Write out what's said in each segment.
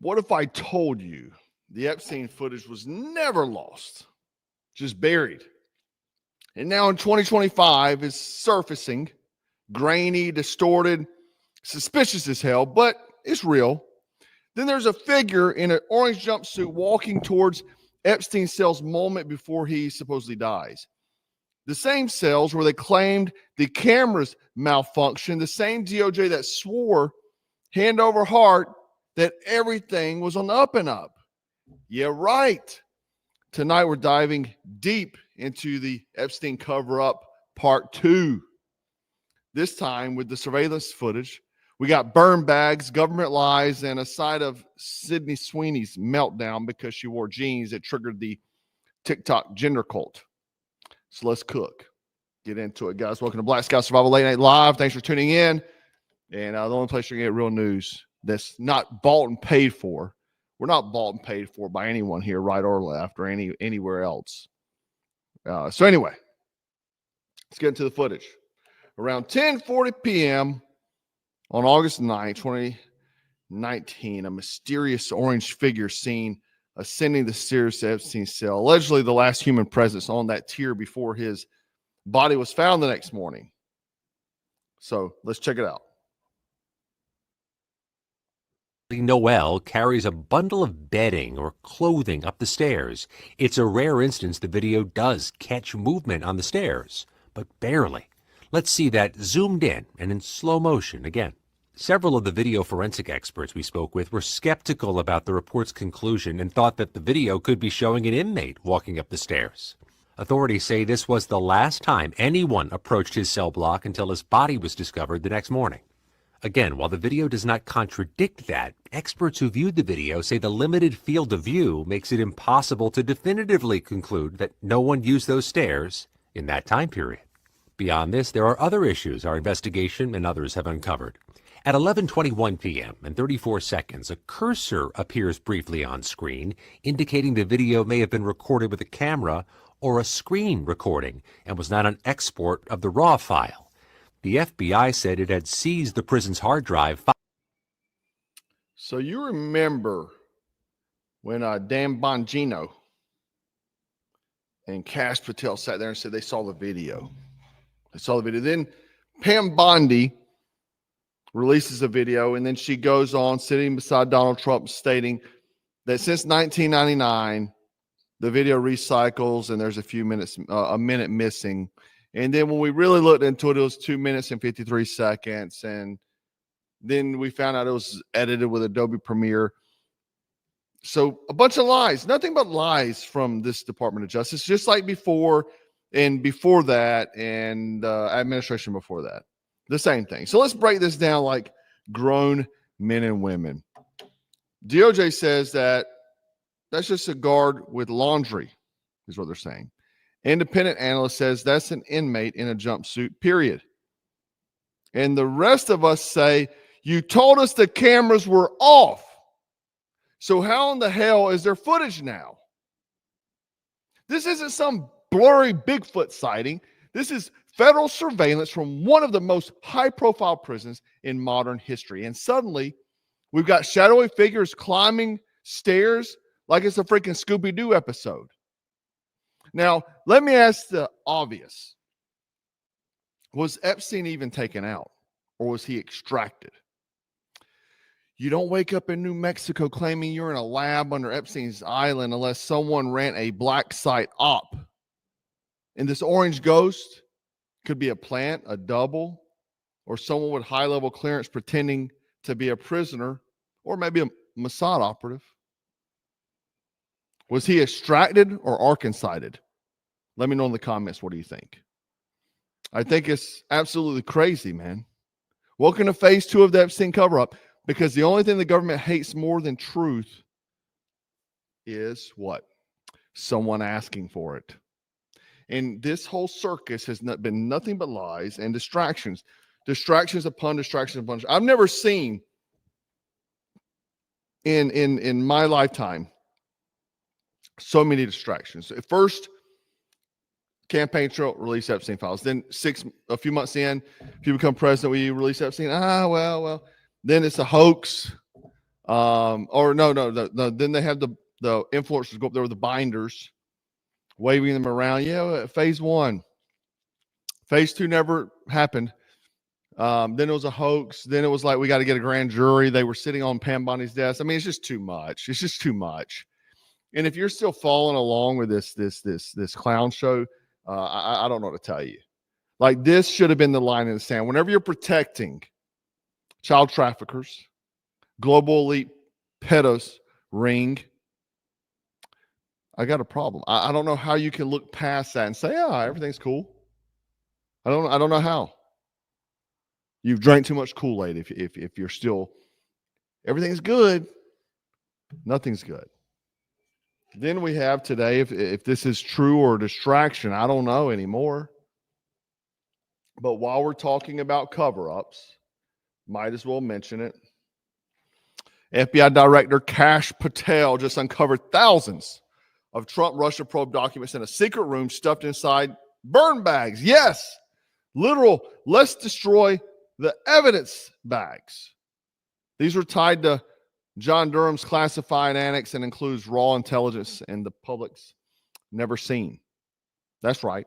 What if I told you the Epstein footage was never lost, just buried? And now in 2025 is surfacing, grainy, distorted, suspicious as hell, but it's real. Then there's a figure in an orange jumpsuit walking towards Epstein's cells moment before he supposedly dies. The same cells where they claimed the cameras malfunctioned, the same DOJ that swore hand over heart that everything was on the up and up. Yeah, right. Tonight we're diving deep into the Epstein cover-up part 2. This time with the surveillance footage. We got burn bags, government lies, and a side of Sydney Sweeney's meltdown because she wore jeans that triggered the TikTok gender cult. So let's cook. Get into it, guys. Welcome to Black Scout Survival Late Night Live. Thanks for tuning in. And the only place you're going to get real news that's not bought and paid for. We're not bought and paid for by anyone here, right or left, or anywhere else. So anyway, let's get into the footage. Around 10:40 p.m. on August 9, 2019, a mysterious orange figure seen ascending the stairs to Epstein's cell, allegedly the last human presence on that tier before his body was found the next morning. So let's check it out. Noel carries a bundle of bedding or clothing up the stairs. It's a rare instance the video does catch movement on the stairs, but barely. Let's see that zoomed in and in slow motion again. Several of the video forensic experts we spoke with were skeptical about the report's conclusion and thought that the video could be showing an inmate walking up the stairs. Authorities say this was the last time anyone approached his cell block until his body was discovered the next morning. Again, while the video does not contradict that, experts who viewed the video say the limited field of view makes it impossible to definitively conclude that no one used those stairs in that time period. Beyond this, there are other issues our investigation and others have uncovered. At 11:21 p.m. and 34 seconds, a cursor appears briefly on screen, indicating the video may have been recorded with a camera or a screen recording and was not an export of the RAW file. The FBI said it had seized the prison's hard drive. So you remember when Dan Bongino and Cash Patel sat there and said they saw the video. They saw the video. Then Pam Bondi releases a video, and then she goes on sitting beside Donald Trump stating that since 1999, the video recycles and there's a minute missing. And then when we really looked into it, it was 2 minutes and 53 seconds. And then we found out it was edited with Adobe Premiere. So a bunch of lies, nothing but lies from this Department of Justice, just like before and before that and administration before that. The same thing. So let's break this down like grown men and women. DOJ says that that's just a guard with laundry, is what they're saying. Independent analyst says that's an inmate in a jumpsuit, period. And the rest of us say, you told us the cameras were off. So how in the hell is there footage now? This isn't some blurry Bigfoot sighting. This is federal surveillance from one of the most high-profile prisons in modern history. And suddenly, we've got shadowy figures climbing stairs like it's a freaking Scooby-Doo episode. Now, let me ask the obvious. Was Epstein even taken out, or was he extracted? You don't wake up in New Mexico claiming you're in a lab under Epstein's island unless someone ran a black site op. And this orange ghost could be a plant, a double, or someone with high-level clearance pretending to be a prisoner, or maybe a Mossad operative. Was he extracted or Arkansided? Let me know in the comments. What do you think? I think it's absolutely crazy, man. Welcome to phase 2 of the Epstein cover-up, because the only thing the government hates more than truth is what? Someone asking for it. And this whole circus has been nothing but lies and distractions. Distractions upon distractions upon. I've never seen in my lifetime so many distractions. At first, campaign trail, release Epstein files. Then a few months in, if you become president, will you release Epstein? Well. Then it's a hoax. Or no. Then they have the influencers go up there with the binders, waving them around. Yeah, phase 1. Phase 2 never happened. Then it was a hoax. Then it was like, we got to get a grand jury. They were sitting on Pam Bondi's desk. I mean, it's just too much. It's just too much. And if you're still following along with this clown show, I don't know what to tell you. Like, this should have been the line in the sand. Whenever you're protecting child traffickers, global elite pedos ring, I got a problem. I don't know how you can look past that and say, yeah, everything's cool. I don't know how. You've drank too much Kool-Aid if you're still, everything's good, nothing's good. Then we have today, if this is true or distraction, I don't know anymore. But while we're talking about cover-ups, might as well mention it. FBI Director Kash Patel just uncovered thousands of Trump-Russia probe documents in a secret room stuffed inside burn bags. Yes, literal, let's destroy the evidence bags. These were tied to John Durham's classified annex and includes raw intelligence and the public's never seen. That's right.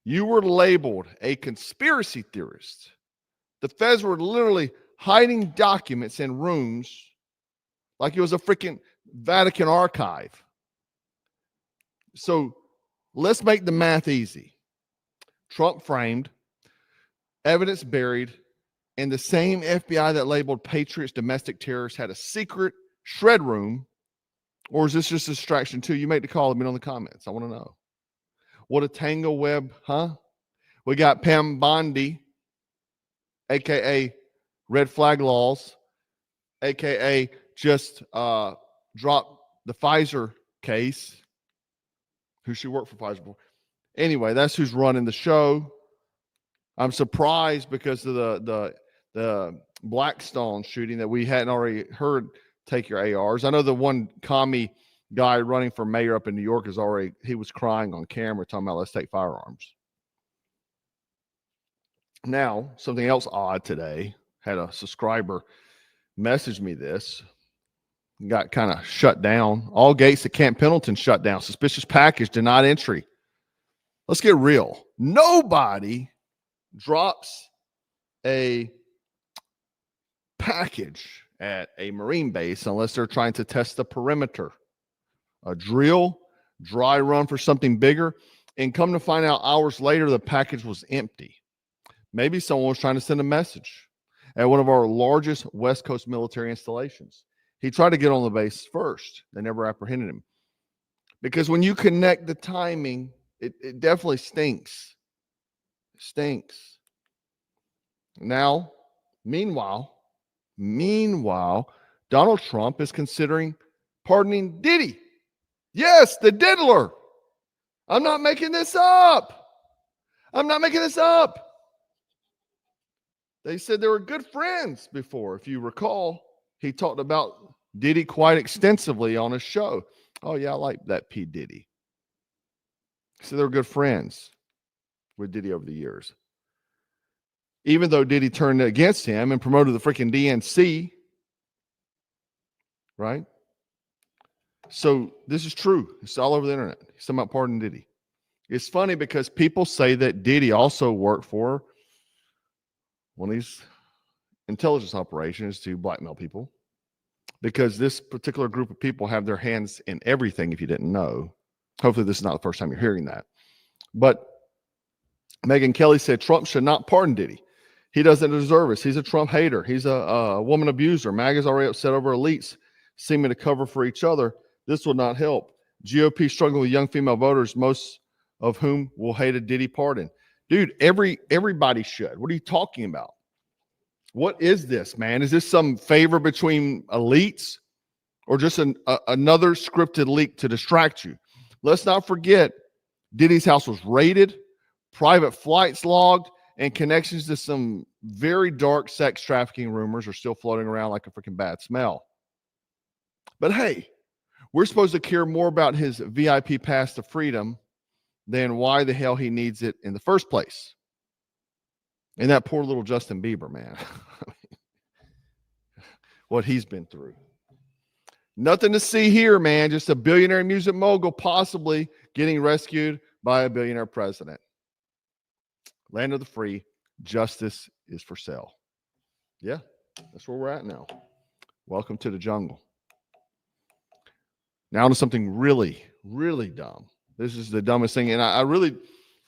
You were labeled a conspiracy theorist. The feds were literally hiding documents in rooms like it was a freaking Vatican archive. So let's make the math easy. Trump framed, evidence buried, and the same FBI that labeled patriots domestic terrorists had a secret shred room. Or is this just a distraction too? You make the call. Let me know in the comments. I want to know. What a tango web, huh? We got Pam Bondi, a.k.a. Red Flag Laws, a.k.a. just dropped the Pfizer case. Who she worked for Pfizer for. Anyway, that's who's running the show. I'm surprised because of the Blackstone shooting that we hadn't already heard take your ARs. I know the one commie guy running for mayor up in New York he was crying on camera talking about let's take firearms. Now, something else odd today, had a subscriber message me this, got kind of shut down. All gates at Camp Pendleton shut down. Suspicious package denied entry. Let's get real. Nobody drops a package at a Marine base unless they're trying to test the perimeter. A drill, dry run for something bigger, and come to find out hours later the package was empty. Maybe someone was trying to send a message at one of our largest West Coast military installations. He tried to get on the base first. They never apprehended him. Because when you connect the timing, it definitely stinks. It stinks. Now, meanwhile, Donald Trump is considering pardoning Diddy. Yes, the diddler. I'm not making this up. They said they were good friends before. If you recall, he talked about Diddy quite extensively on his show. Oh, yeah, I like that P. Diddy. So they were good friends with Diddy over the years. Even though Diddy turned against him and promoted the freaking DNC, right? So this is true. It's all over the internet. He's talking about pardoning Diddy. It's funny because people say that Diddy also worked for one of these intelligence operations to blackmail people, because this particular group of people have their hands in everything, if you didn't know. Hopefully this is not the first time you're hearing that. But Megyn Kelly said Trump should not pardon Diddy. He doesn't deserve it. He's a Trump hater. He's a woman abuser. MAGA's already upset over elites seeming to cover for each other. This will not help. GOP struggling with young female voters, most of whom will hate a Diddy pardon. Dude, everybody should. What are you talking about? What is this, man? Is this some favor between elites or just another scripted leak to distract you? Let's not forget, Diddy's house was raided, private flights logged, and connections to some very dark sex trafficking rumors are still floating around like a freaking bad smell. But hey, we're supposed to care more about his VIP pass to freedom than why the hell he needs it in the first place. And that poor little Justin Bieber, man. what he's been through. Nothing to see here, man. Just a billionaire music mogul possibly getting rescued by a billionaire president. Land of the free. Justice is for sale. Yeah, that's where we're at now. Welcome to the jungle. Now to something really, really dumb. This is the dumbest thing. And I really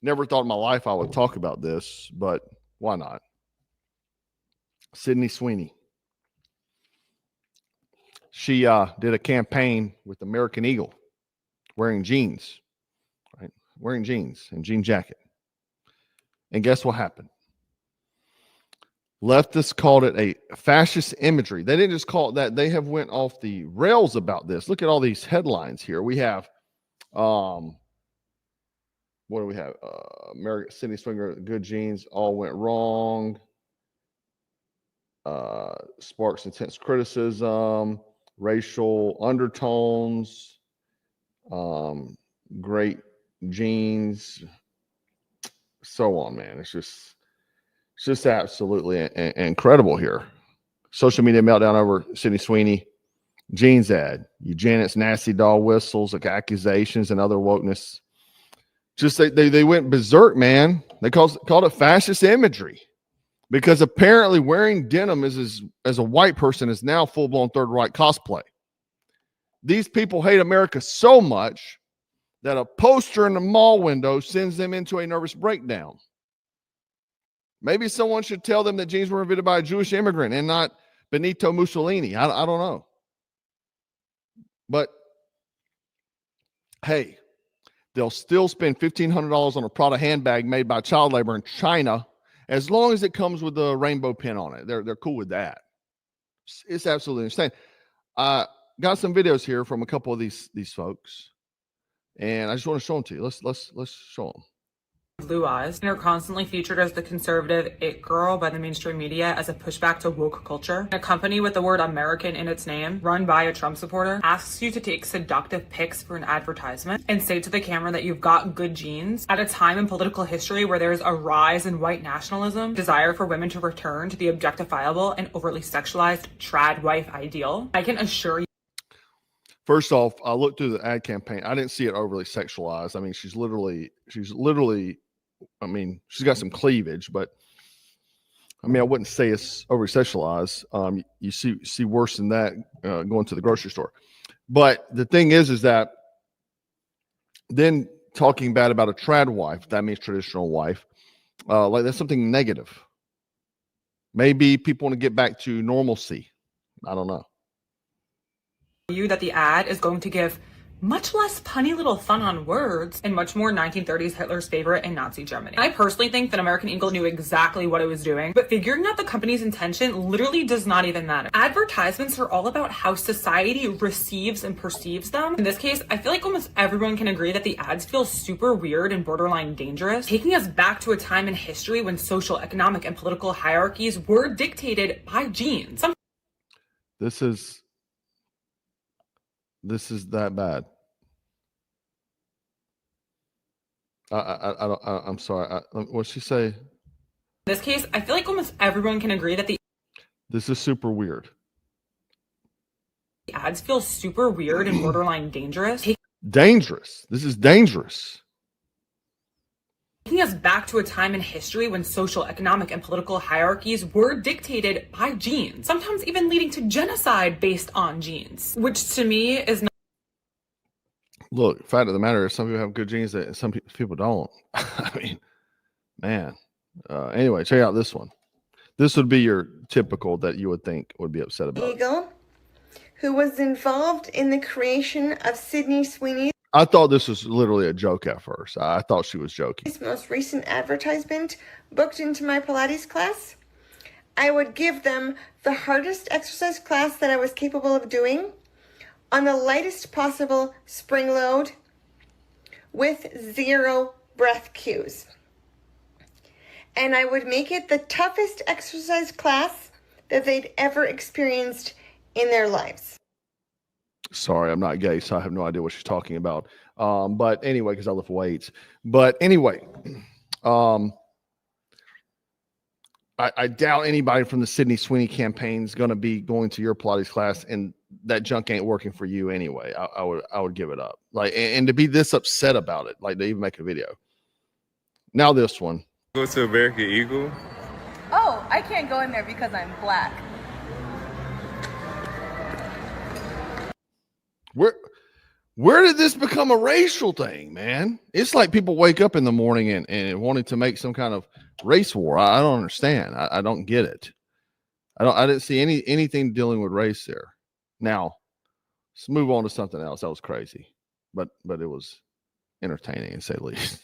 never thought in my life I would talk about this, but why not? Sydney Sweeney. She did a campaign with American Eagle wearing jeans, right? Wearing jeans and jean jacket. And guess what happened? Leftists called it a fascist imagery. They didn't just call it that. They have went off the rails about this. Look at all these headlines here. We have, what do we have? Sydney Swinger, good jeans, all went wrong. Sparks intense criticism, racial undertones, great jeans, so on, man. It's just absolutely incredible here. Social media meltdown over Sydney Sweeney jeans ad. Eugenics, nasty doll whistles, like accusations and other wokeness. Just they went berserk, man. They called it fascist imagery because apparently wearing denim as a white person is now full-blown third right cosplay. These people hate America so much that a poster in the mall window sends them into a nervous breakdown. Maybe someone should tell them that jeans were invented by a Jewish immigrant and not Benito Mussolini. I don't know. But, hey, they'll still spend $1,500 on a Prada handbag made by child labor in China as long as it comes with a rainbow pin on it. They're cool with that. It's absolutely insane. Got some videos here from a couple of these folks, and I just want to show them to you. Let's show them. Blue eyes and are constantly featured as the conservative it girl by the mainstream media as a pushback to woke culture. A company with the word American in its name, run by a Trump supporter, asks you to take seductive pics for an advertisement and say to the camera that you've got good genes at a time in political history where there's a rise in white nationalism, desire for women to return to the objectifiable and overtly sexualized trad wife ideal. I can assure you. First off, I looked through the ad campaign. I didn't see it overly sexualized. I mean, she's literally, I mean, she's got some cleavage, but I mean, I wouldn't say it's overly sexualized. You see worse than that going to the grocery store. But the thing is that then talking bad about a trad wife, that means traditional wife, like that's something negative. Maybe people want to get back to normalcy. I don't know. You that the ad is going to give much less punny little fun on words and much more 1930s Hitler's favorite in Nazi Germany. I personally think that American Eagle knew exactly what it was doing, but figuring out the company's intention literally does not even matter. Advertisements are all about how society receives and perceives them. In this case, I feel like almost everyone can agree that the ads feel super weird and borderline dangerous, taking us back to a time in history when social, economic, and political hierarchies were dictated by genes. This is that bad. I'm sorry. What'd she say? In this case, I feel like almost everyone can agree that this is super weird. The ads feel super weird and borderline dangerous. Dangerous. This is dangerous. Taking us back to a time in history when social, economic, and political hierarchies were dictated by genes, sometimes even leading to genocide based on genes, which to me is not. Look, fact of the matter is some people have good genes that some people don't. I mean, man. Anyway, check out this one. This would be your typical that you would think would be upset about. Eagle, who was involved in the creation of Sydney Sweeney. I thought this was literally a joke at first. I thought she was joking. His most recent advertisement booked into my Pilates class. I would give them the hardest exercise class that I was capable of doing on the lightest possible spring load with 0 breath cues. And I would make it the toughest exercise class that they'd ever experienced in their lives. Sorry, I'm not gay, so I have no idea what she's talking about. But anyway, because I lift weights. But anyway, I doubt anybody from the Sydney Sweeney campaign is going to be going to your Pilates class, and that junk ain't working for you anyway. I would give it up. Like, and to be this upset about it, like they even make a video. Now this one. Go to American Eagle. Oh, I can't go in there because I'm black. Where did this become a racial thing, man? It's like people wake up in the morning and wanting to make some kind of race war. I don't understand. I don't get it. I didn't see anything dealing with race there. Now, let's move on to something else. That was crazy, but it was entertaining, to say the least.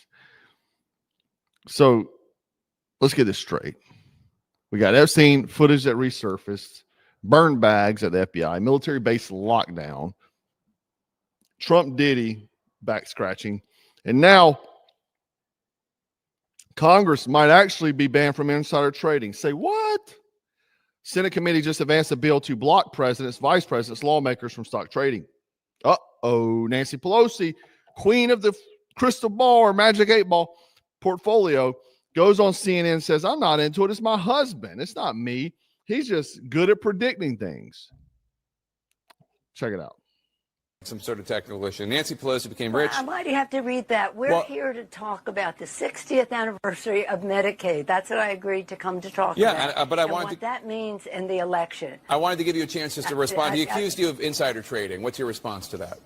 So let's get this straight. We got Epstein footage that resurfaced, burn bags at the FBI, military base lockdown, Trump Diddy back scratching, and now Congress might actually be banned from insider trading. Say what? Senate committee just advanced a bill to block presidents, vice presidents, lawmakers from stock trading. Uh-oh, Nancy Pelosi, queen of the crystal ball or magic 8-ball portfolio, goes on CNN and says, I'm not into it. It's my husband. It's not me. He's just good at predicting things. Check it out. Some sort of technical issue. Nancy Pelosi became rich. Why do you have to read that? We're here to talk about the 60th anniversary of Medicaid. That's what I agreed to come to talk about. Yeah, but I and wanted what to, that means in the election. I wanted to give you a chance just to respond. He accused you of insider trading. What's your response to that?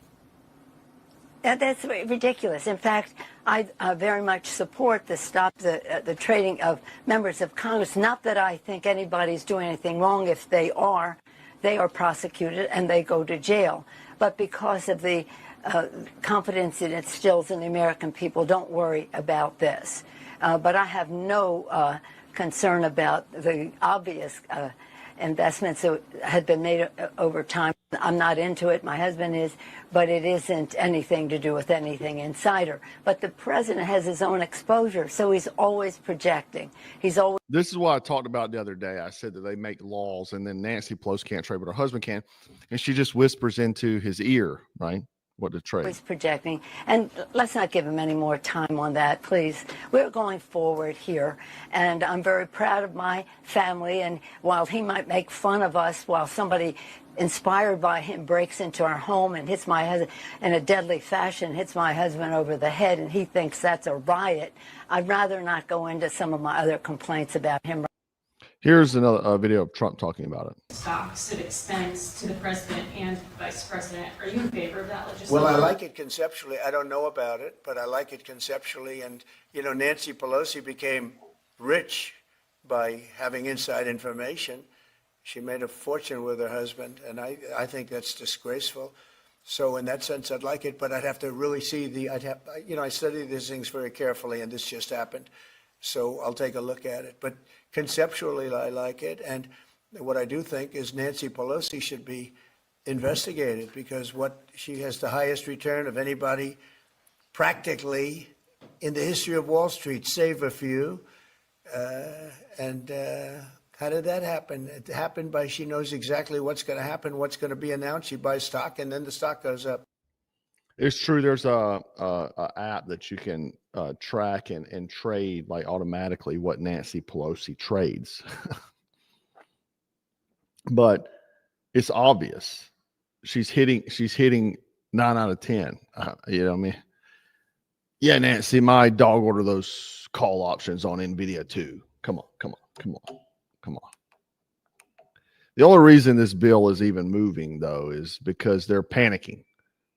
That's ridiculous. In fact, I very much support the stop the trading of members of Congress. Not that I think anybody's doing anything wrong. If they are prosecuted and they go to jail. But because of the confidence it instills in the American people, don't worry about this. But I have no concern about the obvious investments that had been made over time. I'm not into it. My husband is, but it isn't anything to do with anything insider. But the president has his own exposure, so he's always projecting. He's always. This is what I talked about the other day. I said that they make laws, and then Nancy Pelosi can't trade, but her husband can, and she just whispers into his ear, right? What to trade. Always projecting. And let's not give him any more time on that, please. We're going forward here, and I'm very proud of my family. And while he might make fun of us, while somebody inspired by him breaks into our home and hits my husband in a deadly fashion, hits my husband over the head, and he thinks that's a riot, I'd rather not go into some of my other complaints about him. Here's another video of Trump talking about it. Stocks that extends to the president and vice president. Are you in favor of that legislation? Well, I like it conceptually. I don't know about it, but I like it conceptually. And, you know, Nancy Pelosi became rich by having inside information. She made a fortune with her husband, and I think that's disgraceful. So in that sense, I'd like it, but I'd have to really see I study these things very carefully, and this just happened. So I'll take a look at it. But conceptually, I like it. And what I do think is Nancy Pelosi should be investigated, because she has the highest return of anybody practically in the history of Wall Street, save a few. How did that happen? It happened by she knows exactly what's going to happen, what's going to be announced. She buys stock, and then the stock goes up. It's true. There's a app that you can track and trade like automatically what Nancy Pelosi trades. But it's obvious. She's hitting 9 out of 10. You know what I mean? Yeah, Nancy, my dog ordered those call options on NVIDIA too. Come on. The only reason this bill is even moving, though, is because they're panicking.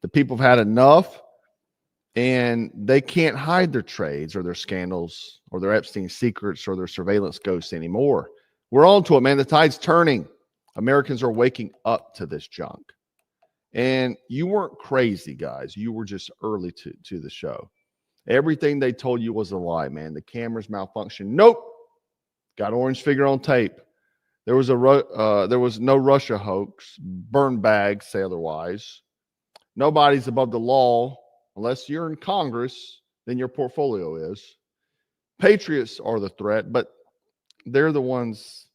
The people have had enough, and they can't hide their trades or their scandals or their Epstein secrets or their surveillance ghosts anymore. We're on to it, man. The tide's turning. Americans are waking up to this junk. And you weren't crazy, guys. You were just early to the show. Everything they told you was a lie, man. The cameras malfunction. Nope. Got orange figure on tape. There was no Russia hoax. Burn bags say otherwise. Nobody's above the law unless you're in Congress. Then your portfolio is. Patriots are the threat, but they're the ones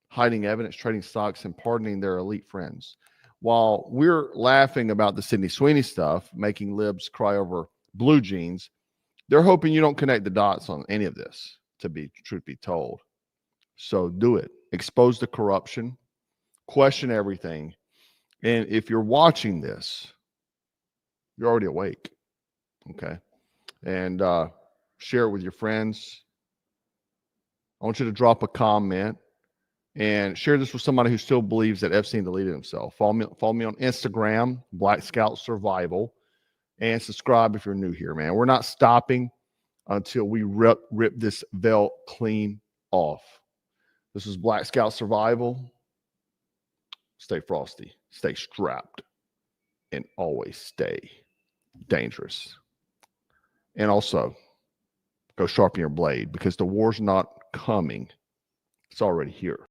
hiding evidence, trading stocks, and pardoning their elite friends. While we're laughing about the Sydney Sweeney stuff, making libs cry over blue jeans, they're hoping you don't connect the dots on any of this, to be truth be told. So do it. Expose the corruption, question everything. And if you're watching this, you're already awake. Okay. And share it with your friends. I want you to drop a comment and share this with somebody who still believes that Epstein deleted himself. Follow me on Instagram, Black Scout Survival, and subscribe if you're new here, man. We're not stopping until we rip this veil clean off. This is Black Scout Survival. Stay frosty, stay strapped, and always stay dangerous. And also, go sharpen your blade, because the war's not coming. It's already here.